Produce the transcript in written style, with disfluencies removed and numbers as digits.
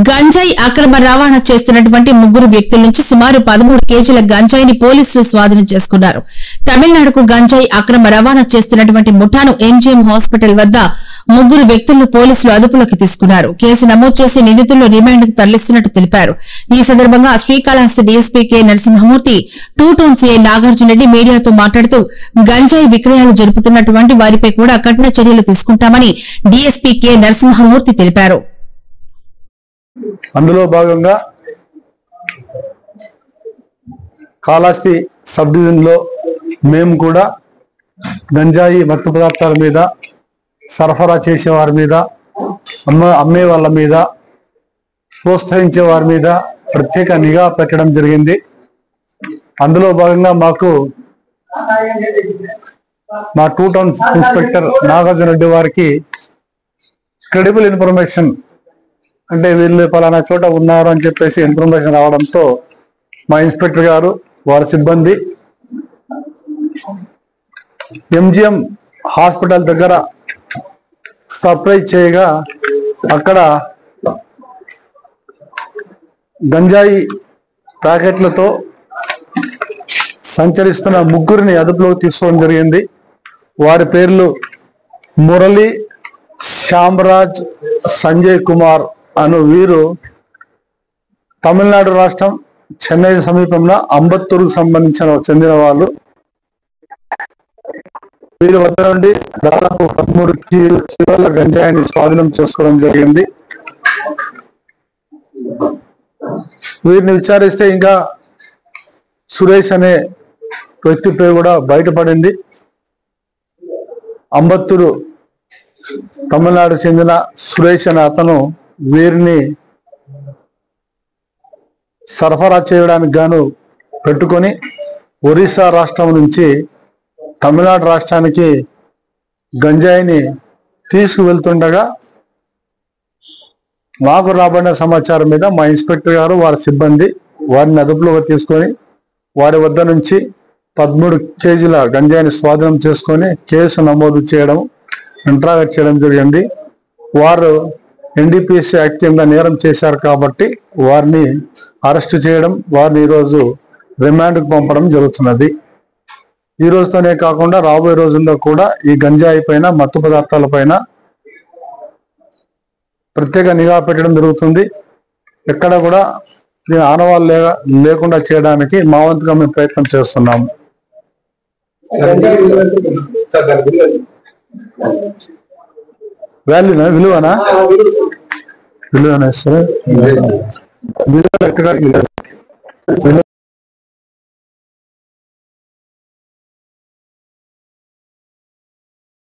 గంజాయి అక్రమ రవాణా చేస్తున్నటువంటి ముగ్గురు వ్యక్తుల నుంచి సుమారు 13 కేజీల గంజాయిని పోలీసులు స్వాధీనం చేసుకున్నారు. తమిళనాడుకు గంజాయి అక్రమ రవాణా చేస్తున్నటువంటి ముఠాను ఎంజీఎం హాస్పిటల్ వద్ద ముగ్గురు వ్యక్తులను పోలీసులు అదుపులోకి తీసుకున్నారు. కేసు నమోదు చేసి నిందితులను రిమాండ్కు తరలిస్తున్నట్టు తెలిపారు. ఈ సందర్భంగా Srikalahasti DSP K Narasimhamurthy, two town CI Nagarjuna Reddy మీడియాతో మాట్లాడుతూ గంజాయి విక్రయాలు జరుపుతున్నటువంటి వారిపై కూడా కఠిన చర్యలు తీసుకుంటామని డీఎస్పీ కె నరసింహమూర్తి తెలిపారు. అందులో భాగంగా కాళహస్తి సబ్ డివిజన్ లో మేము కూడా గంజాయి మత్తు పదార్థాల మీద, సరఫరా చేసే వారి మీద, అమ్మే వాళ్ళ మీద, ప్రోత్సహించే వారి మీద ప్రత్యేక నిఘా పెట్టడం జరిగింది. అందులో భాగంగా మా two town inspector Nagarjuna Reddy వారికి క్రెడిబుల్ ఇన్ఫర్మేషన్, అంటే వీళ్ళు పలానా చోట ఉన్నారు అని చెప్పేసి ఇన్ఫర్మేషన్ రావడంతో మా ఇన్స్పెక్టర్ గారు వారి సిబ్బంది ఎంజిఎం హాస్పిటల్ దగ్గర సర్ప్రైజ్ చేయగా అక్కడ గంజాయి ప్యాకెట్లతో సంచరిస్తున్న ముగ్గురిని అదుపులోకి తీసుకోవడం జరిగింది. వారి పేర్లు మురళి, శ్యామరాజ్, సంజయ్ కుమార్ అను వీరు తమిళనాడు రాష్ట్రం చెన్నై సమీపంలో అంబత్తూరుకు చెందిన వాళ్ళు. వీరి వద్ద నుండి దాదాపు 13 కిలోల గంజాయిని స్వాధీనం చేసుకోవడం జరిగింది. వీరిని విచారిస్తే ఇంకా సురేష్ అనే వ్యక్తిపై కూడా బయటపడింది. అంబత్తూరు తమిళనాడు చెందిన సురేష్ అనే అతను వీరిని సరఫరా చేయడానికి గాను పెట్టుకొని ఒరిస్సా రాష్ట్రం నుంచి తమిళనాడు రాష్ట్రానికి గంజాయిని తీసుకువెళ్తుండగా మాకు రాబడిన సమాచారం మీద మా ఇన్స్పెక్టర్ గారు వారి సిబ్బంది వారిని అదుపులోకి తీసుకొని వారి వద్ద నుంచి 13 కేజీల గంజాయిని స్వాధీనం చేసుకొని కేసు నమోదు చేయడం, ఇంట్రాగేట్ చేయడం జరిగింది. వారు ఎన్డీపీఎస్ యాక్ట్ కింద నేరం చేశారు కాబట్టి వారిని అరెస్టు చేయడం, వారిని ఈరోజు రిమాండ్కు పంపడం జరుగుతున్నది. ఈ రోజుతోనే కాకుండా రాబోయే రోజుల్లో కూడా ఈ గంజాయి పైన, మత్తు పదార్థాల పైన ప్రత్యేక నిఘా పెట్టడం జరుగుతుంది. ఎక్కడ కూడా దీని ఆనవాళ్ళు లేకుండా చేయడానికి మా వంతుగా మేము ప్రయత్నం చేస్తున్నాము. విలువనా సరే, విలువ ఎక్కడ